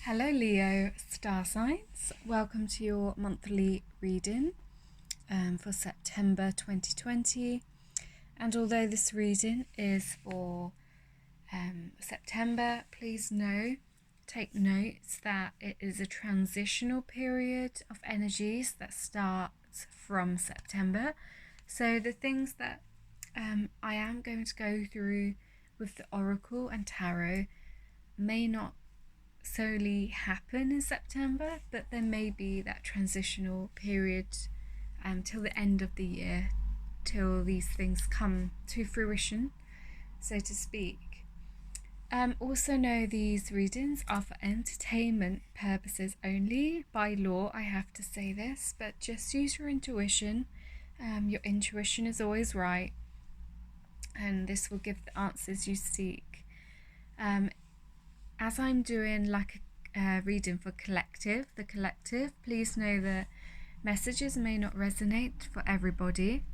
Hello Leo star signs, welcome to your monthly reading for September 2020. And although this reading is for September, please take notes that it is a transitional period of energies that starts from September. So the things that I am going to go through with the Oracle and Tarot may not solely happen in September, but there may be that transitional period till the end of the year, till these things come to fruition, so to speak. Also know these readings are for entertainment purposes only. By law, I have to say this, but just use your intuition. Your intuition is always right, and this will give the answers you seek. As I'm doing like a reading for the collective, please know that messages may not resonate for everybody.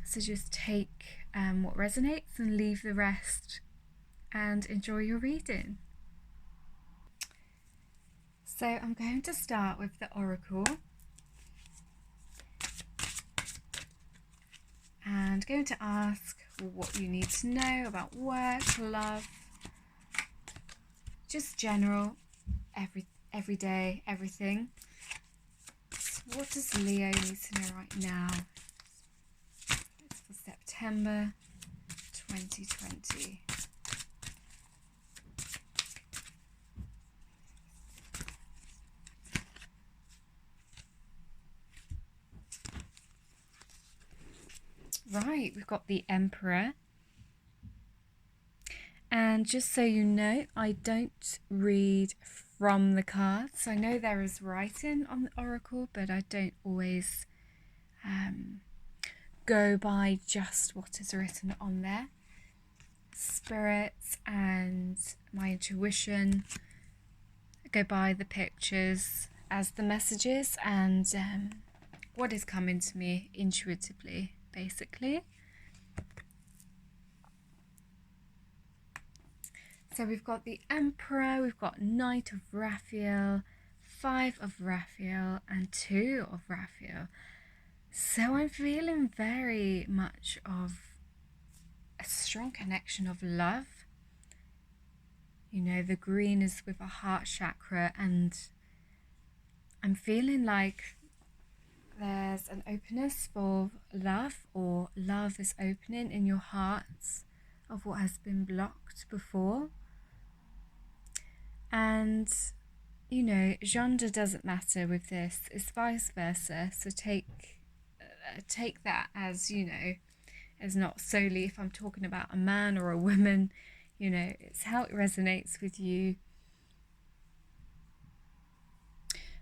So just take what resonates and leave the rest and enjoy your reading. So I'm going to start with the Oracle. And going to ask what you need to know about work, love, just general, everyday, everything. So what does Leo need to know right now? It's for September 2020. Right, we've got the Emperor. And just so you know, I don't read from the cards. I know there is writing on the Oracle, but I don't always go by just what is written on there. Spirits and my intuition, I go by the pictures as the messages and what is coming to me intuitively, basically. So we've got the Emperor, we've got Knight of Raphael, 5 of Raphael, and 2 of Raphael. So I'm feeling very much of a strong connection of love. You know, the green is with a heart chakra, and I'm feeling like there's an openness for love, or love is opening in your hearts of what has been blocked before. And, you know, gender doesn't matter with this, it's vice versa. So take that as, you know, as not solely if I'm talking about a man or a woman, you know, it's how it resonates with you.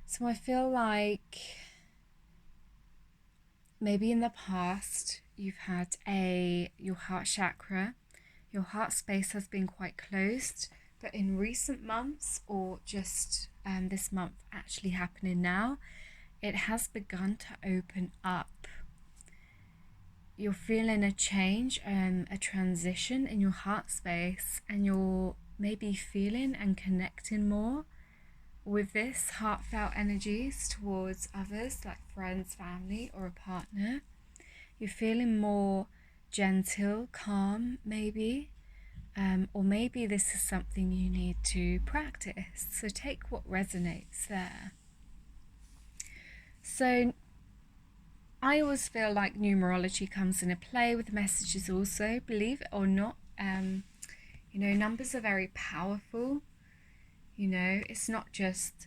So I feel like maybe in the past you've had your heart chakra, your heart space has been quite closed. But in recent months, or just this month actually happening now, it has begun to open up. You're feeling a change, a transition in your heart space, and you're maybe feeling and connecting more with this heartfelt energies towards others, like friends, family, or a partner. You're feeling more gentle, calm, maybe. Or maybe this is something you need to practice. So take what resonates there. So I always feel like numerology comes into play with messages also, believe it or not. You know, numbers are very powerful. You know, it's not just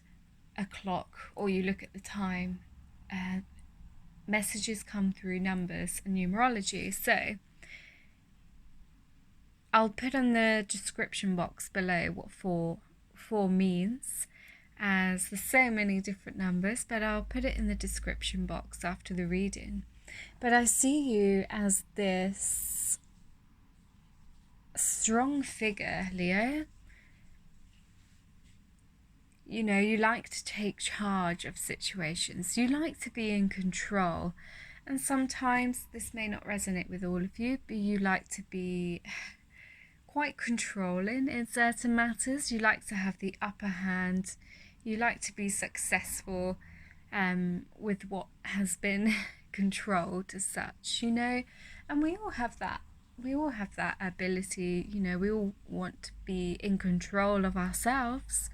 a clock or you look at the time. Messages come through numbers and numerology. So I'll put in the description box below what 4 means, as there's so many different numbers, but I'll put it in the description box after the reading. But I see you as this strong figure, Leo. You know, you like to take charge of situations. You like to be in control. And sometimes this may not resonate with all of you, but you like to be quite controlling in certain matters. You like to have the upper hand. You like to be successful with what has been controlled as such, and we all have that. We all have that ability, we all want to be in control of ourselves.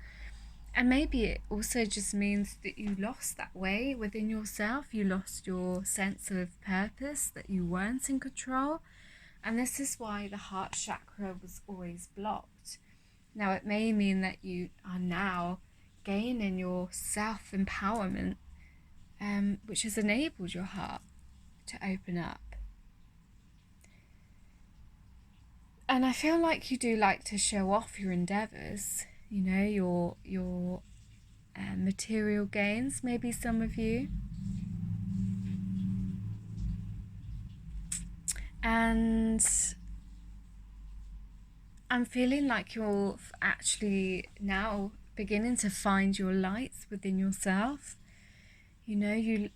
And maybe it also just means that you lost that way within yourself. You lost your sense of purpose, that you weren't in control. And this is why the heart chakra was always blocked. Now, it may mean that you are now gaining your self-empowerment, which has enabled your heart to open up. And I feel like you do like to show off your endeavours, your material gains, maybe some of you. And I'm feeling like you're actually now beginning to find your lights within yourself. You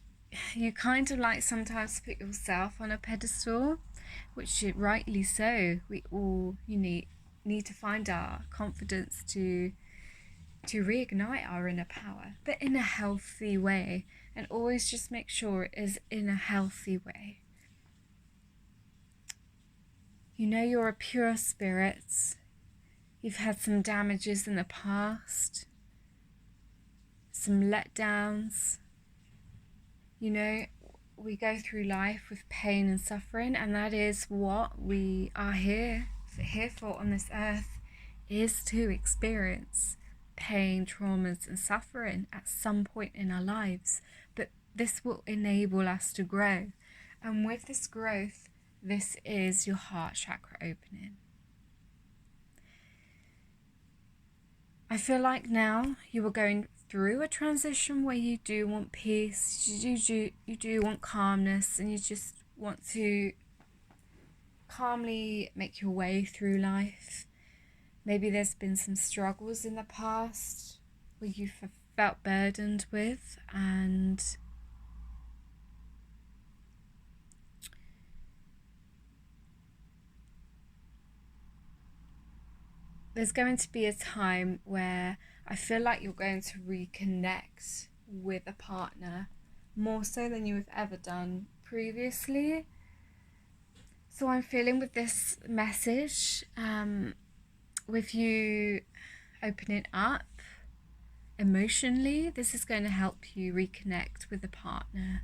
kind of like sometimes put yourself on a pedestal, which rightly so. We all need to find our confidence to reignite our inner power, but in a healthy way, and always just make sure it is in a healthy way. You're a pure spirit. You've had some damages in the past, some letdowns. We go through life with pain and suffering, and that is what we are here for on this earth, is to experience pain, traumas and suffering at some point in our lives. But this will enable us to grow, and with this growth, this is your heart chakra opening. I feel like now you are going through a transition where you do want peace, you do want calmness, and you just want to calmly make your way through life. Maybe there's been some struggles in the past where you've felt burdened with, and there's going to be a time where I feel like you're going to reconnect with a partner more so than you have ever done previously. So I'm feeling with this message, with you opening up emotionally, this is going to help you reconnect with a partner.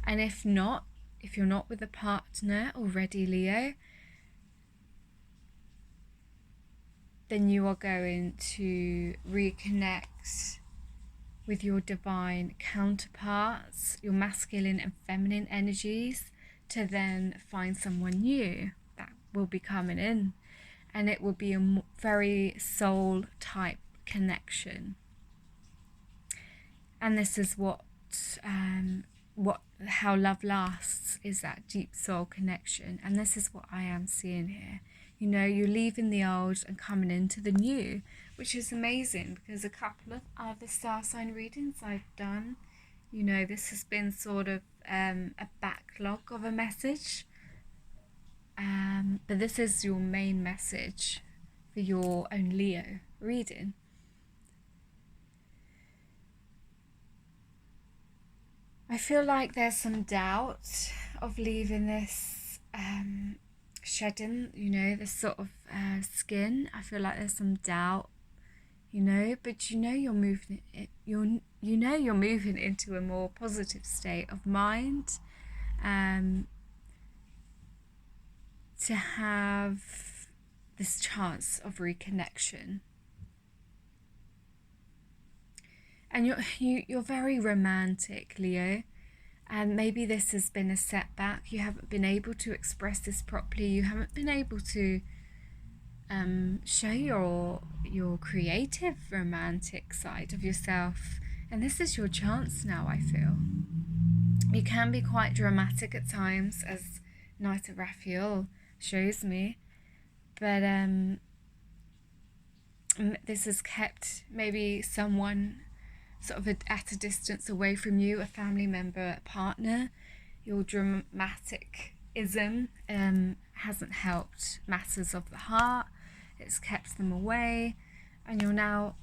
And if you're not with a partner already, Leo, then you are going to reconnect with your divine counterparts, your masculine and feminine energies, to then find someone new that will be coming in. And it will be a very soul type connection. And this is how love lasts, is that deep soul connection. And this is what I am seeing here. You're leaving the old and coming into the new, which is amazing, because a couple of other star sign readings I've done, this has been sort of a backlog of a message. But this is your main message for your own Leo reading. I feel like there's some doubt of leaving this shedding, this sort of skin. I feel like there's some doubt, but you're moving you're moving into a more positive state of mind, to have this chance of reconnection. And you're very romantic, Leo, and maybe this has been a setback. You haven't been able to express this properly. You haven't been able to show your creative romantic side of yourself, and this is your chance now. I feel you can be quite dramatic at times, as Knight of Raphael shows me, but this has kept maybe someone sort of at a distance away from you, a family member, a partner. Your dramaticism hasn't helped matters of the heart. it's kept them away, and you're now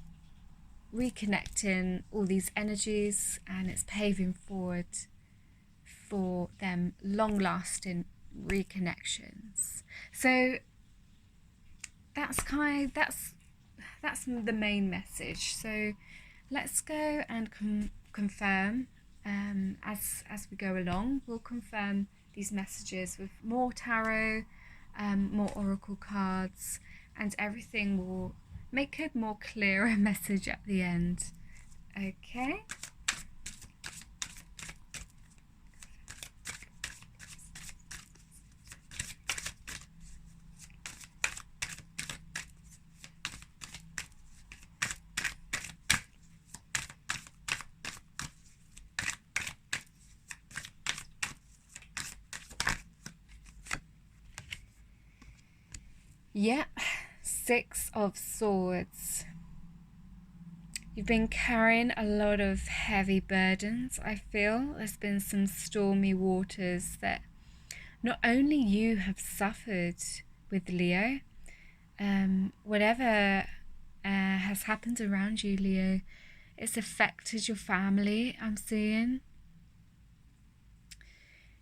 reconnecting all these energies, and it's paving forward for them long-lasting reconnections. So that's the main message. So let's go and confirm as we go along. We'll confirm these messages with more tarot, more oracle cards, and everything will make a more clearer message at the end. Okay. Yep, Six of Swords. You've been carrying a lot of heavy burdens, I feel. There's been some stormy waters that not only you have suffered with, Leo, whatever has happened around you, Leo, it's affected your family, I'm seeing.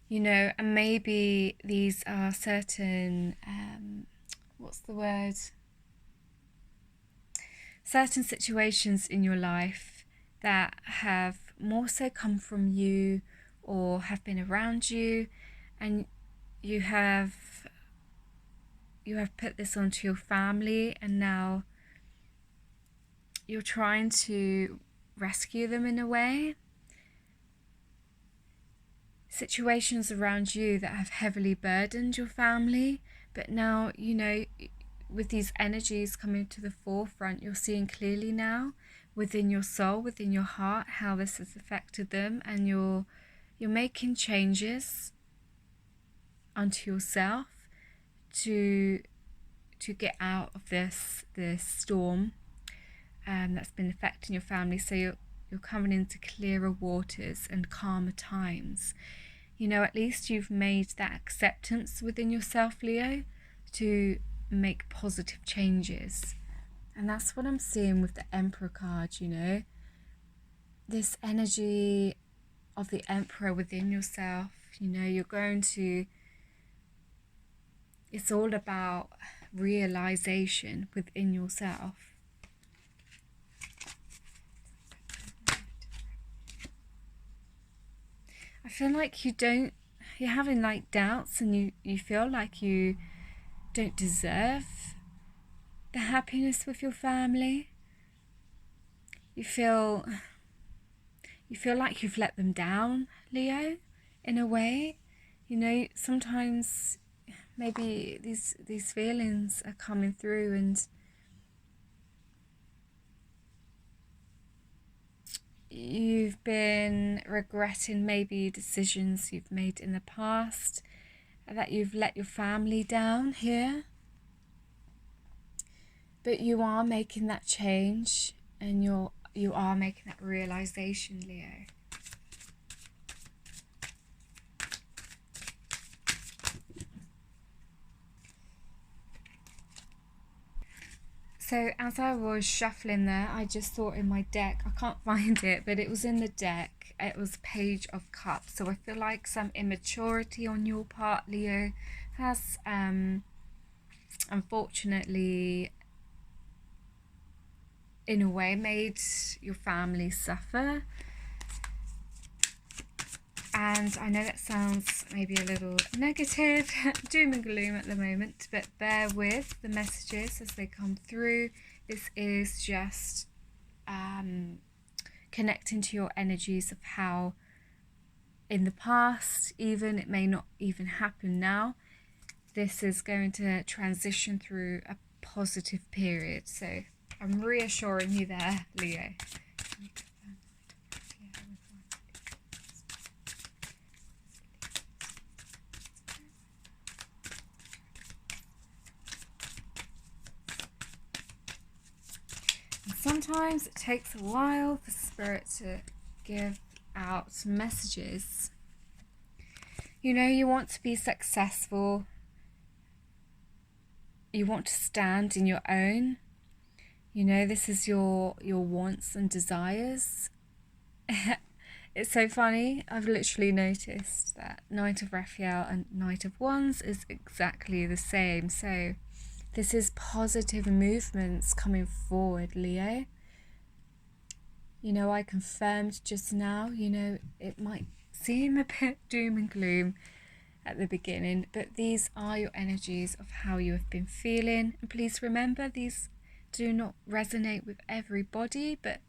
You know, and maybe these are certain, certain situations in your life that have more so come from you or have been around you, and you have put this onto your family, and now you're trying to rescue them in a way. Situations around you that have heavily burdened your family, but now, you know, with these energies coming to the forefront, you're seeing clearly now within your soul, within your heart, how this has affected them, and you're making changes unto yourself to get out of this storm that's been affecting your family. So you're coming into clearer waters and calmer times. You know, at least you've made that acceptance within yourself, Leo, to make positive changes. And that's what I'm seeing with the Emperor card, you know. This energy of the Emperor within yourself, you know, you're going to... It's all about realization within yourself. I feel like you're having like doubts, and you feel like you don't deserve the happiness with your family. You feel like you've let them down, Leo, in a way. You know, sometimes maybe these feelings are coming through, and you've been regretting maybe decisions you've made in the past, that you've let your family down here. But you are making that change, and you are making that realization, Leo. So as I was shuffling there, I just thought in my deck, I can't find it, but it was in the deck. It was Page of Cups. So I feel like some immaturity on your part, Leo, has unfortunately, in a way, made your family suffer. And I know that sounds maybe a little negative, doom and gloom at the moment, but bear with the messages as they come through. This is just connecting to your energies of how in the past, even it may not even happen now, this is going to transition through a positive period. So I'm reassuring you there, Leo. Sometimes it takes a while for Spirit to give out messages. You know, you want to be successful. you want to stand in your own. This is your wants and desires. It's so funny. I've literally noticed that Knight of Raphael and Knight of Wands is exactly the same. So this is positive movements coming forward, Leo. I confirmed just now, it might seem a bit doom and gloom at the beginning, but these are your energies of how you have been feeling. And please remember, these do not resonate with everybody, but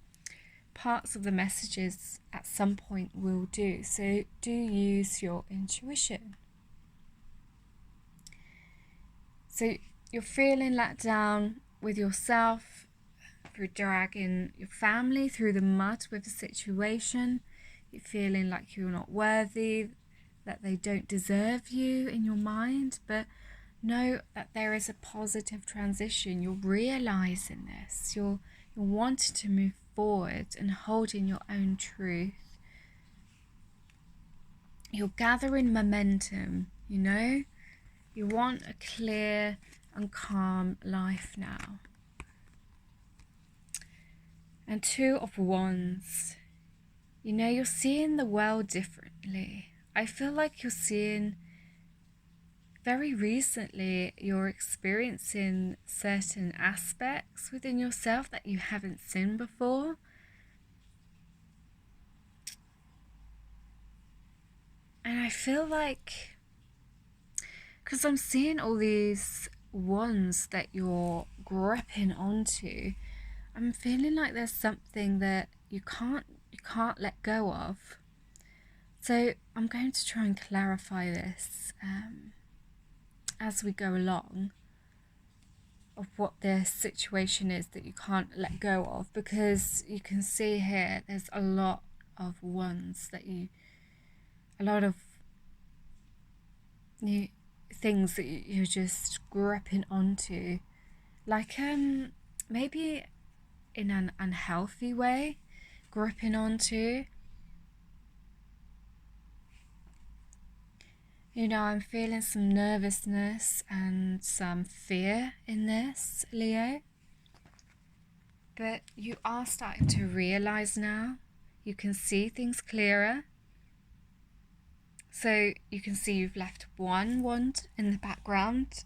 parts of the messages at some point will do. So do use your intuition. So you're feeling let down with yourself through dragging your family through the mud with the situation. You're feeling like you're not worthy, that they don't deserve you in your mind, but know that there is a positive transition. You're realizing this. You're wanting to move forward and holding your own truth. You're gathering momentum, You want a clear and calm life now. And Two of Wands. You're seeing the world differently. I feel like you're seeing, very recently, you're experiencing certain aspects within yourself that you haven't seen before. And I feel like, because I'm seeing all these wands that you're gripping onto, I'm feeling like there's something that you can't let go of. So I'm going to try and clarify this as we go along, of what this situation is that you can't let go of, because you can see here there's a lot of wands that a lot of new things that you're just gripping onto, like maybe in an unhealthy way, gripping onto. I'm feeling some nervousness and some fear in this, Leo. But you are starting to realize now. You can see things clearer. So you can see you've left one wand in the background.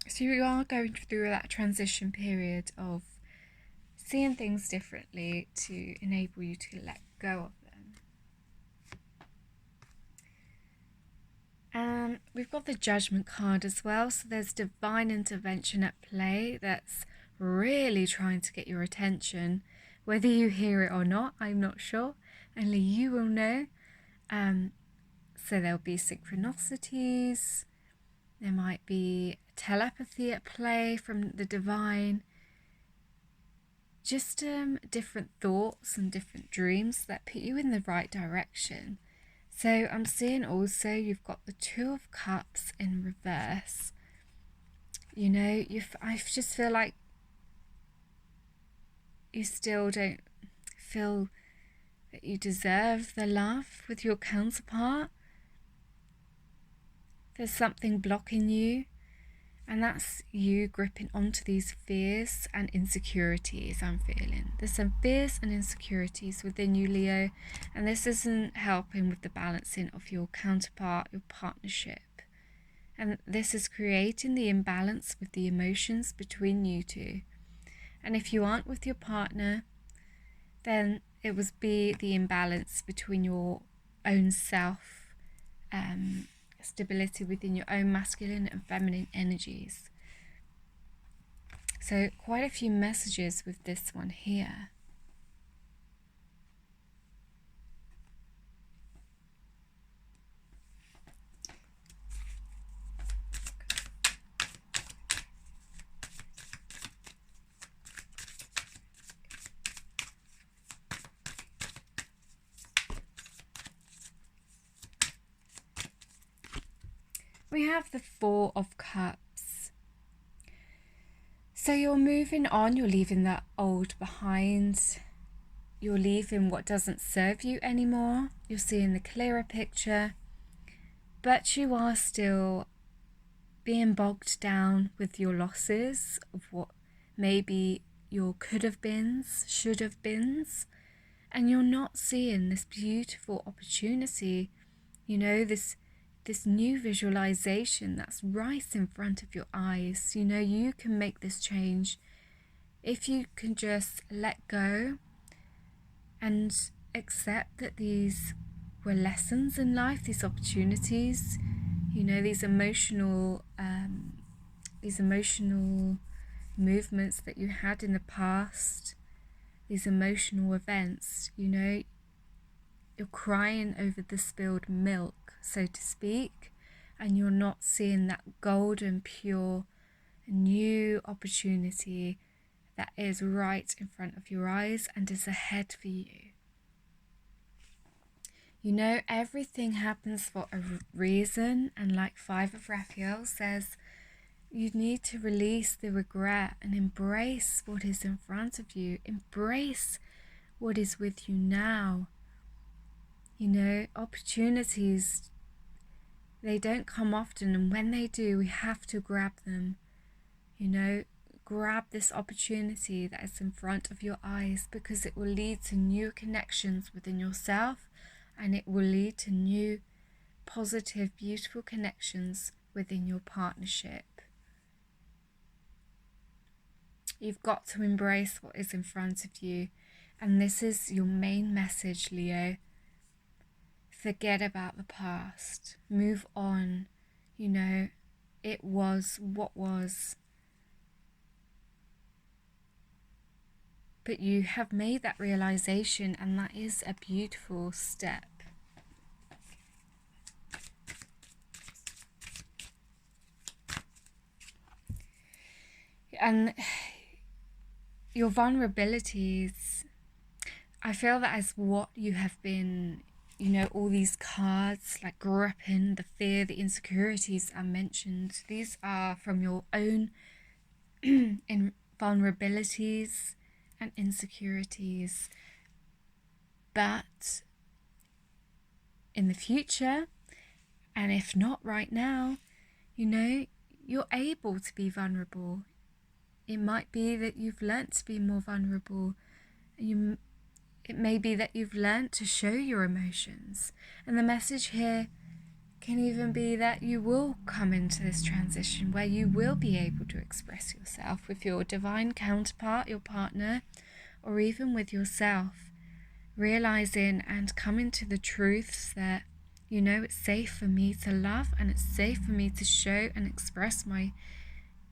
So you are going through that transition period of seeing things differently to enable you to let go of them. We've got the Judgment card as well. So there's divine intervention at play that's really trying to get your attention. Whether you hear it or not, I'm not sure. Only you will know. So there'll be synchronicities. There might be telepathy at play from the divine. Just different thoughts and different dreams that put you in the right direction. So I'm seeing also you've got the Two of Cups in reverse. I just feel like you still don't feel that you deserve the love with your counterpart. There's something blocking you, and that's you gripping onto these fears and insecurities. I'm feeling there's some fears and insecurities within you, Leo, and this isn't helping with the balancing of your counterpart, your partnership. And this is creating the imbalance with the emotions between you two. And if you aren't with your partner, then it would be the imbalance between your own self, stability within your own masculine and feminine energies. So quite a few messages with this one here. We have the Four of Cups. So you're moving on, you're leaving that old behind. You're leaving what doesn't serve you anymore. You're seeing the clearer picture. But you are still being bogged down with your losses of what maybe your could have beens, should have beens, and you're not seeing this beautiful opportunity, this new visualization that's right in front of your eyes. You can make this change if you can just let go and accept that these were lessons in life, these opportunities, these emotional movements that you had in the past, these emotional events. You're crying over the spilled milk, so to speak, and you're not seeing that golden, pure, new opportunity that is right in front of your eyes and is ahead for you. Everything happens for a reason, and like Five of Raphael says, you need to release the regret and embrace what is in front of you. Embrace what is with you now. Opportunities, they don't come often, and when they do, we have to grab them. Grab this opportunity that is in front of your eyes, because it will lead to new connections within yourself, and it will lead to new, positive, beautiful connections within your partnership. You've got to embrace what is in front of you, and this is your main message, Leo. Forget about the past. Move on. It was what was. But you have made that realization, and that is a beautiful step. And your vulnerabilities, I feel that as what you have been, all these cards like gripping, the fear, the insecurities are mentioned. These are from your own vulnerabilities and insecurities. But in the future, and if not right now, you're able to be vulnerable. It might be that you've learnt to be more vulnerable. It may be that you've learnt to show your emotions. And the message here can even be that you will come into this transition where you will be able to express yourself with your divine counterpart, your partner, or even with yourself, realizing and coming to the truths that, it's safe for me to love, and it's safe for me to show and express my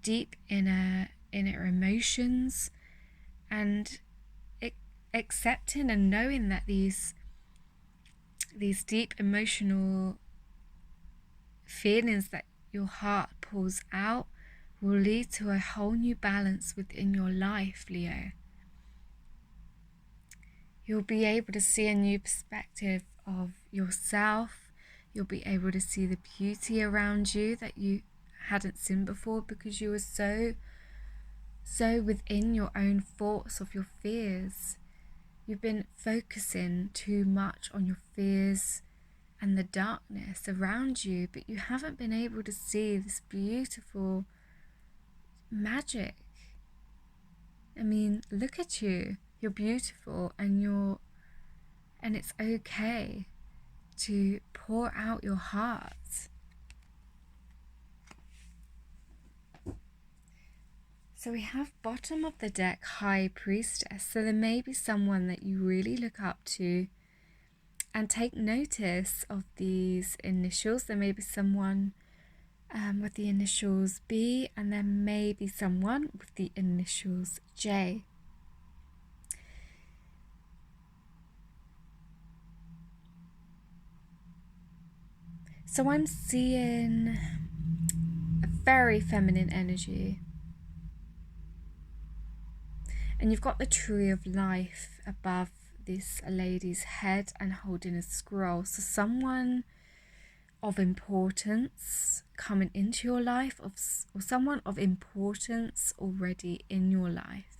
deep inner emotions, and accepting and knowing that these deep emotional feelings that your heart pulls out will lead to a whole new balance within your life, Leo. You'll be able to see a new perspective of yourself. You'll be able to see the beauty around you that you hadn't seen before, because you were so within your own thoughts of your fears. You've been focusing too much on your fears and the darkness around you, but you haven't been able to see this beautiful magic. I mean, look at you. You're beautiful, and it's okay to pour out your heart. So we have bottom of the deck, High Priestess. So there may be someone that you really look up to, and take notice of these initials. There may be someone with the initials B, and there may be someone with the initials J. So I'm seeing a very feminine energy. And you've got the Tree of Life above this lady's head and holding a scroll. So someone of importance coming into your life, or someone of importance already in your life,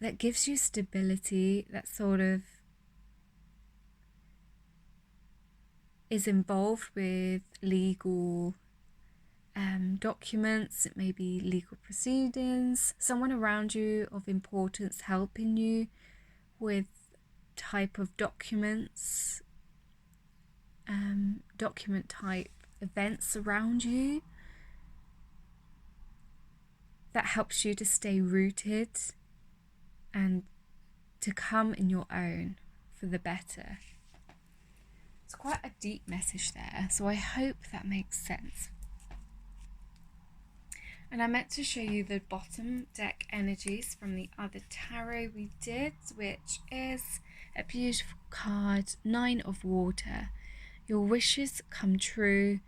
that gives you stability, that sort of is involved with legal documents. It may be legal proceedings, someone around you of importance helping you with type of documents, document type events around you that helps you to stay rooted and to come in your own for the better. It's quite a deep message there, so I hope that makes sense. And I meant to show you the bottom deck energies from the other tarot we did, which is a beautiful card, 9 of Water. Your wishes come true,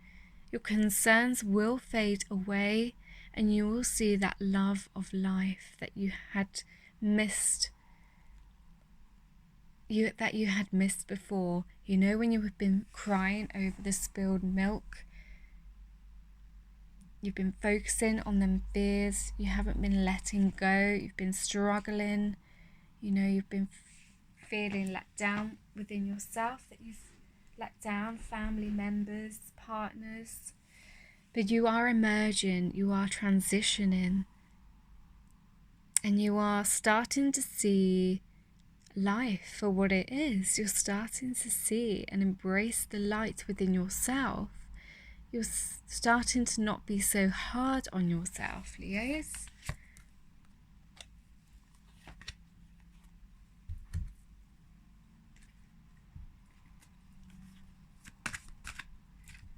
your concerns will fade away, and you will see that love of life that you had missed. That you had missed before. You know, when you have been crying over the spilled milk, you've been focusing on them fears, you haven't been letting go, you've been struggling, you know, you've been feeling let down within yourself, that you've let down family members, partners. But you are emerging, you are transitioning, and you are starting to see life for what it is. You're starting to see and embrace the light within yourself. You're starting to not be so hard on yourself, Leos.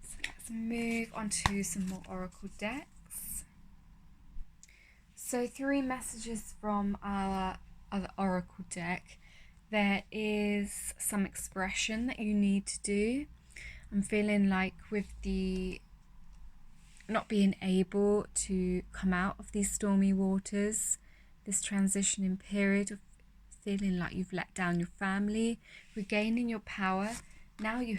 So let's move on to some more oracle decks. So 3 messages from our other oracle deck. There is some expression that you need to do. I'm feeling like with the not being able to come out of these stormy waters, this transitioning period of feeling like you've let down your family, regaining your power. Now you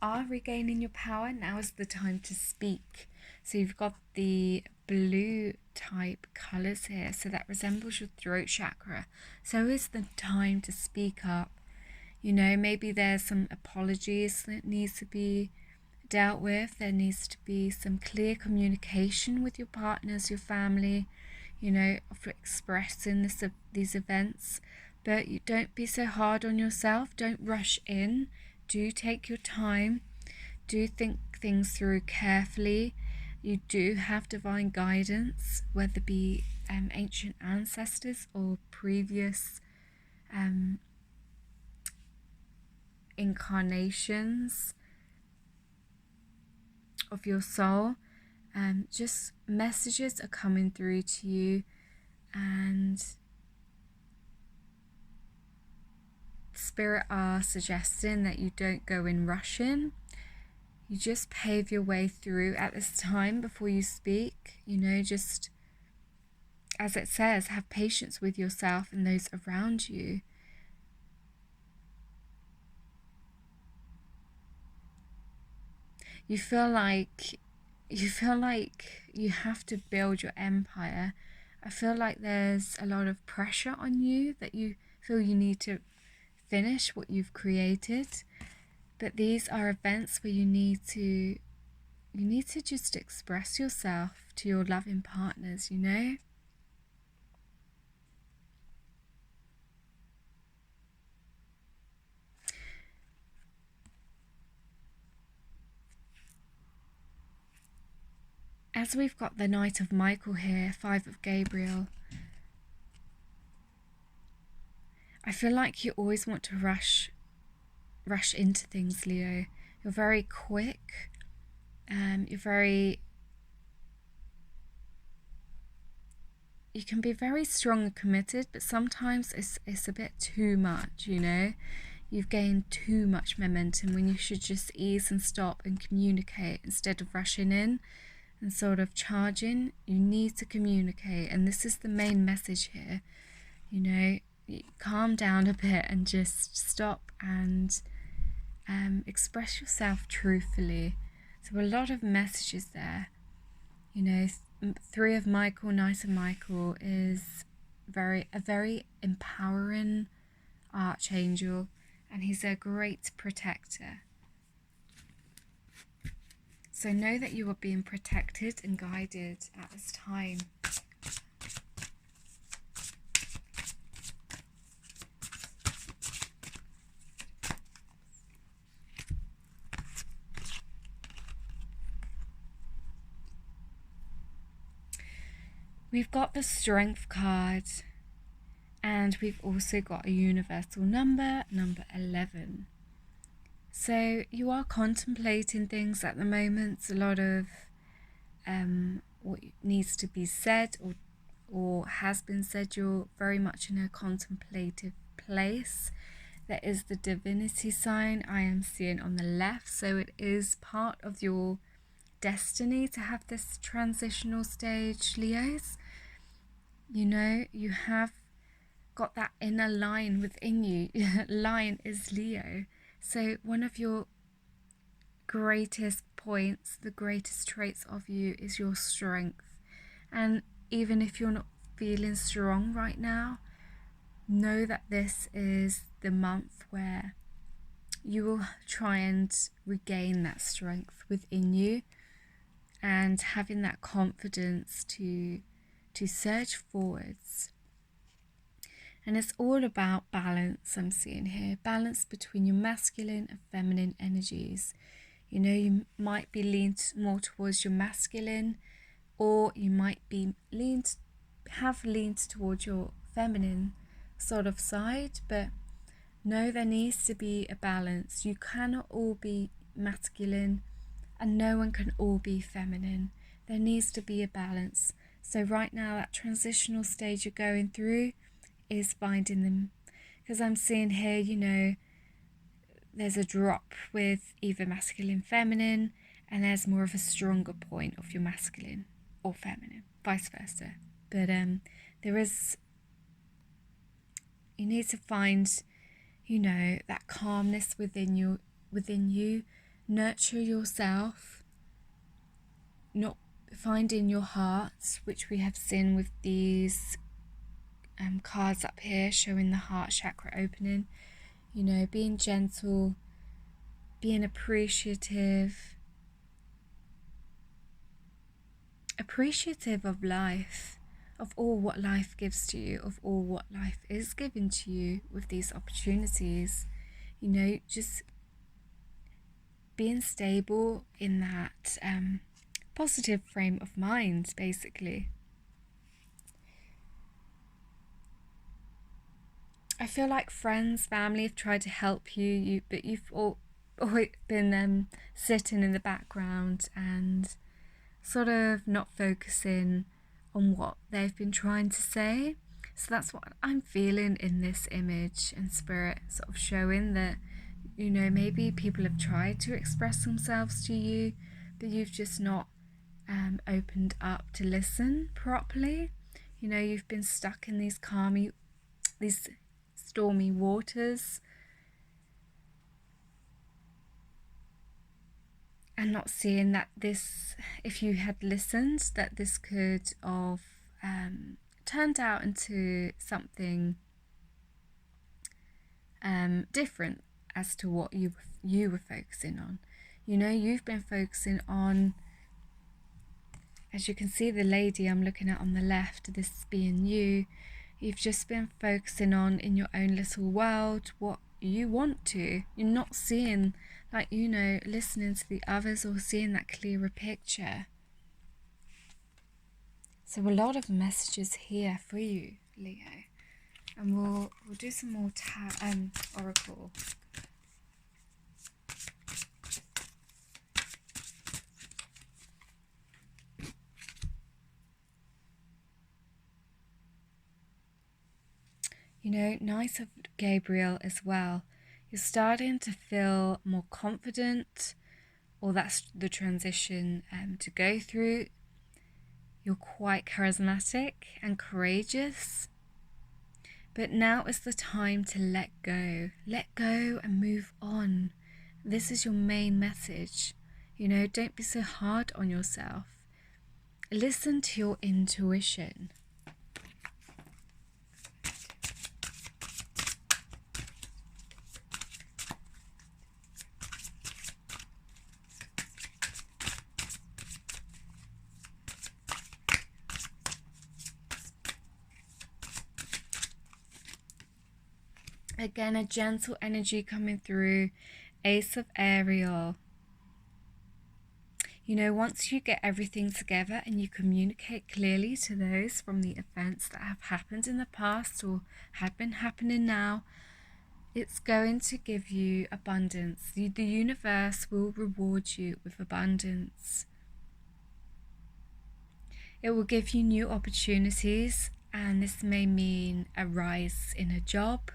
are regaining your power. Now is the time to speak. So you've got the blue type colours here, so that resembles your throat chakra. So is the time to speak up. You know, maybe there's some apologies that needs to be dealt with. There needs to be some clear communication with your partners, your family, you know, for expressing these events. But you don't be so hard on yourself. Don't rush in. Do take your time. Do think things through carefully. You do have divine guidance, whether it be ancient ancestors or previous incarnations of your soul. Just messages are coming through to you, and Spirit are suggesting that you don't go in rushing. You just pave your way through at this time before you speak. You know, just as it says, have patience with yourself and those around you. You feel like you have to build your empire. I feel like there's a lot of pressure on you, that you feel you need to finish what you've created. But these are events where you need to just express yourself to your loving partners, you know? As we've got the Knight of Michael here, 5 of Gabriel, I feel like you always want to rush into things, Leo. You're very quick. You can be very strong and committed, but sometimes it's a bit too much, you know? You've gained too much momentum when you should just ease and stop and communicate instead of rushing in and sort of charging. You need to communicate, and this is the main message here. You know, calm down a bit and just stop and express yourself truthfully. So a lot of messages there. You know, 3 of Michael, Knight of Michael is a very empowering archangel, and he's a great protector. So know that you are being protected and guided at this time. We've got the Strength card, and we've also got a universal number, number 11. So you are contemplating things at the moment. A lot of what needs to be said or has been said. You're very much in a contemplative place. There is the divinity sign I am seeing on the left. So it is part of your destiny to have this transitional stage, Leos. You know, you have got that inner line within you. Lion is Leo. So one of your greatest points, the greatest traits of you is your strength. And even if you're not feeling strong right now, know that this is the month where you will try and regain that strength within you and having that confidence to surge forwards. And it's all about balance, I'm seeing here. Balance between your masculine and feminine energies. You know, you might be leaned more towards your masculine, or you might be have leaned towards your feminine sort of side. But no, there needs to be a balance. You cannot all be masculine, and no one can all be feminine. There needs to be a balance. So right now, that transitional stage you're going through is finding them, because I'm seeing here, you know, there's a drop with either masculine, feminine, and there's more of a stronger point of your masculine or feminine, vice versa. But there is, you need to find, you know, that calmness within you, nurture yourself, not finding your heart, which we have seen with these cards up here showing the heart chakra opening. You know, being gentle, being appreciative of life, of all what life gives to you, of all what life is giving to you with these opportunities. You know, just being stable in that positive frame of mind, basically. I feel like friends, family have tried to help you, but you've all been sitting in the background and sort of not focusing on what they've been trying to say. So that's what I'm feeling in this image, and spirit sort of showing that, you know, maybe people have tried to express themselves to you, but you've just not opened up to listen properly. You know, you've been stuck in these stormy waters and not seeing that this, if you had listened, that this could have turned out into something different as to what you were focusing on. You know, you've been focusing on, as you can see, the lady I'm looking at on the left, this being you. You've just been focusing on, in your own little world, what you want to. You're not seeing, like, you know, listening to the others or seeing that clearer picture. So a lot of messages here for you, Leo. And we'll do some more oracle. You know, nice of Gabriel as well. You're starting to feel more confident, or that's the transition to go through. You're quite charismatic and courageous. But now is the time to let go. Let go and move on. This is your main message. You know, don't be so hard on yourself. Listen to your intuition. Again, a gentle energy coming through. Ace of Ariel. You know, once you get everything together and you communicate clearly to those from the events that have happened in the past or have been happening now, it's going to give you abundance. The universe will reward you with abundance. It will give you new opportunities, and this may mean a rise in a job.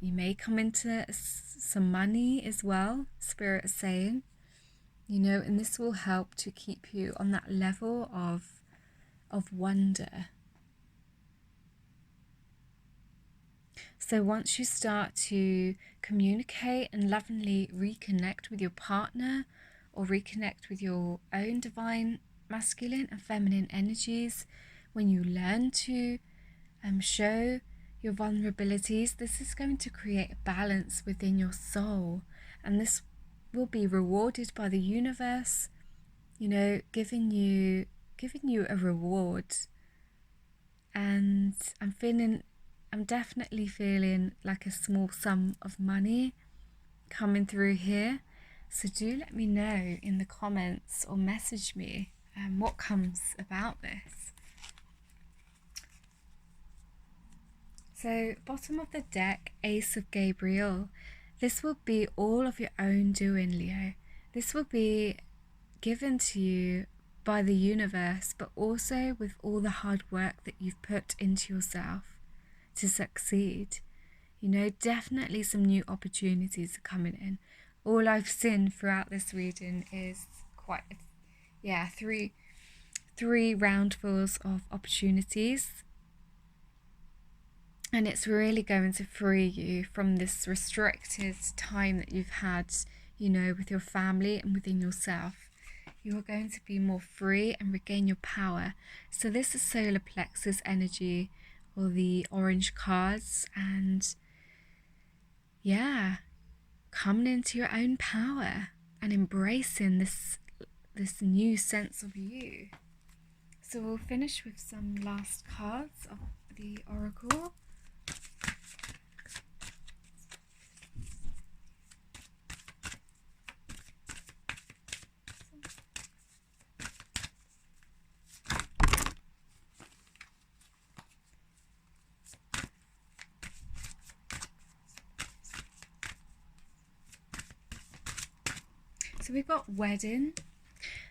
You may come into some money as well, Spirit is saying. You know, and this will help to keep you on that level of wonder. So once you start to communicate and lovingly reconnect with your partner or reconnect with your own divine masculine and feminine energies, when you learn to show your vulnerabilities, this is going to create a balance within your soul, and this will be rewarded by the universe, you know, giving you a reward. And I'm definitely feeling like a small sum of money coming through here. So do let me know in the comments or message me what comes about this. So bottom of the deck, Ace of Gabriel. This will be all of your own doing, Leo. This will be given to you by the universe, but also with all the hard work that you've put into yourself to succeed. You know, definitely some new opportunities are coming in. All I've seen throughout this reading is three roundfuls of opportunities. And it's really going to free you from this restricted time that you've had, you know, with your family and within yourself. You are going to be more free and regain your power. So this is solar plexus energy, or the orange cards, and yeah, coming into your own power and embracing this new sense of you. So we'll finish with some last cards of the oracle. So we've got wedding.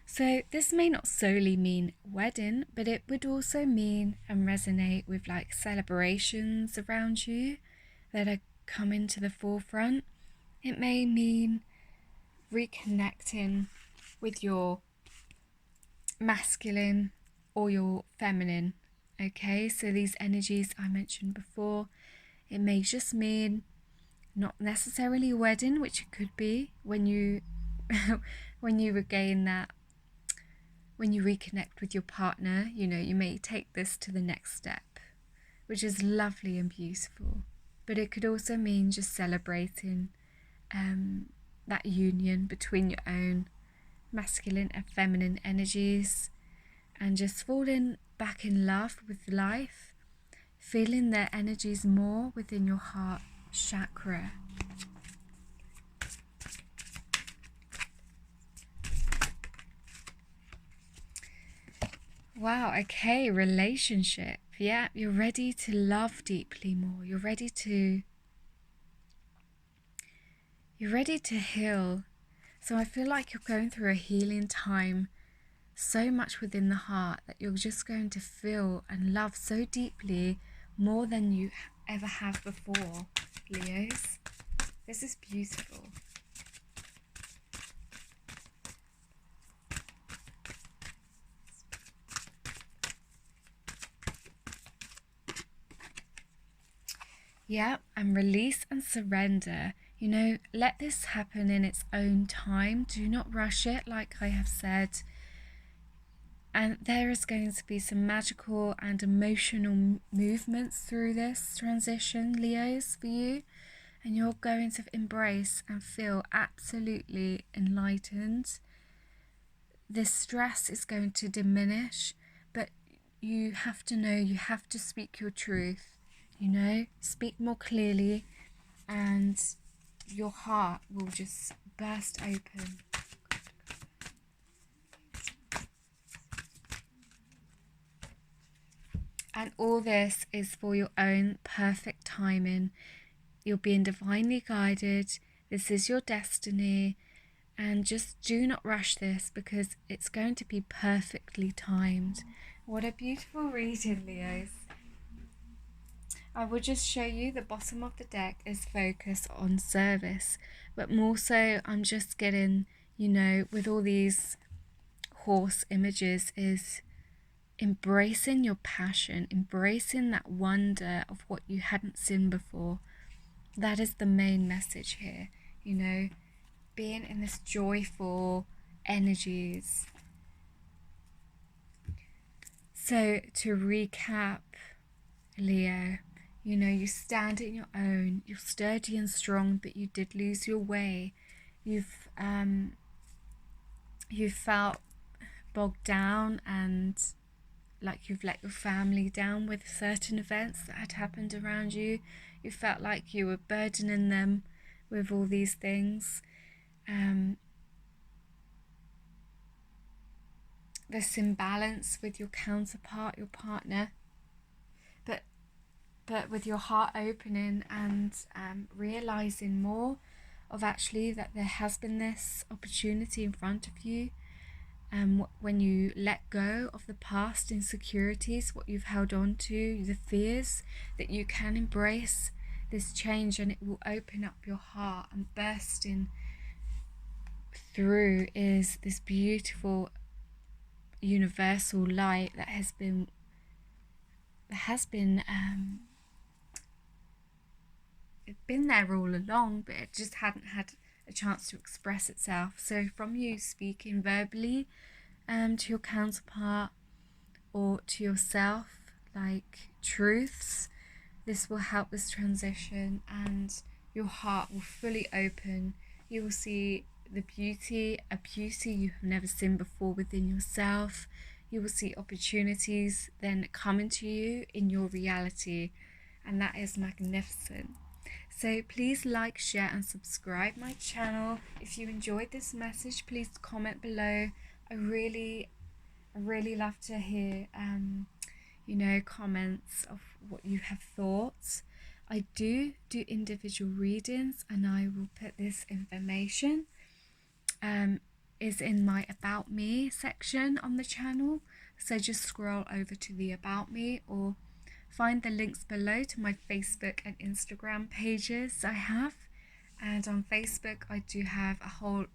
So this may not solely mean wedding, but it would also mean and resonate with like celebrations around you that are coming to the forefront. It may mean reconnecting with your masculine or your feminine. Okay, so these energies I mentioned before, it may just mean not necessarily a wedding, which it could be when you when you regain that, when you reconnect with your partner. You know, you may take this to the next step, which is lovely and beautiful. But it could also mean just celebrating that union between your own masculine and feminine energies, and just falling back in love with life, feeling their energies more within your heart chakra. Wow, okay, relationship. Yeah, you're ready to love deeply more. You're ready to heal. So I feel like you're going through a healing time, so much within the heart, that you're just going to feel and love so deeply, more than you ever have before, Leos. This is beautiful. Yeah, and release and surrender. You know, let this happen in its own time. Do not rush it, like I have said. And there is going to be some magical and emotional movements through this transition, Leos, for you. And you're going to embrace and feel absolutely enlightened. This stress is going to diminish, but you have to know, you have to speak your truth. speak more clearly, and your heart will just burst open. And all this is for your own perfect timing. You're being divinely guided. This is your destiny. And just do not rush this, because it's going to be perfectly timed. What a beautiful reading, Leos. I will just show you the bottom of the deck is focus on service. But more so, I'm just getting, with all these horse images, is embracing your passion, embracing that wonder of what you hadn't seen before. That is the main message here, being in this joyful energies. So to recap, Leo, you stand in your own, you're sturdy and strong, but you did lose your way. You felt bogged down and like you've let your family down with certain events that had happened around you. You felt like you were burdening them with all these things. This imbalance with your counterpart, your partner, but with your heart opening and realizing more of actually that there has been this opportunity in front of you. When you let go of the past insecurities, what you've held on to, the fears, that you can embrace this change, and it will open up your heart, and bursting through is this beautiful universal light that has been there all along, but it just hadn't had a chance to express itself. So from you speaking verbally to your counterpart or to yourself, like truths, this will help this transition, and your heart will fully open. You will see a beauty you have never seen before within yourself. You will see opportunities then coming to you in your reality, and that is magnificent. So please like, share and subscribe my channel. If you enjoyed this message, please comment below. I really love to hear comments of what you have thought. I do individual readings, and I will put this information is in my About Me section on the channel. So just scroll over to the About Me, or find the links below to my Facebook and Instagram pages I have. And on Facebook, I do have a whole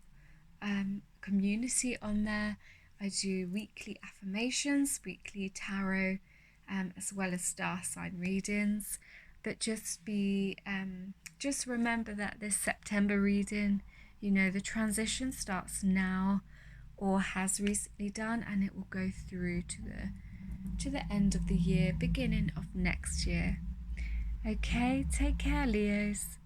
community on there. I do weekly affirmations, weekly tarot, as well as star sign readings. But just remember that this September reading, the transition starts now, or has recently done, and it will go through to the end of the year, beginning of next year. Okay, take care, Leos.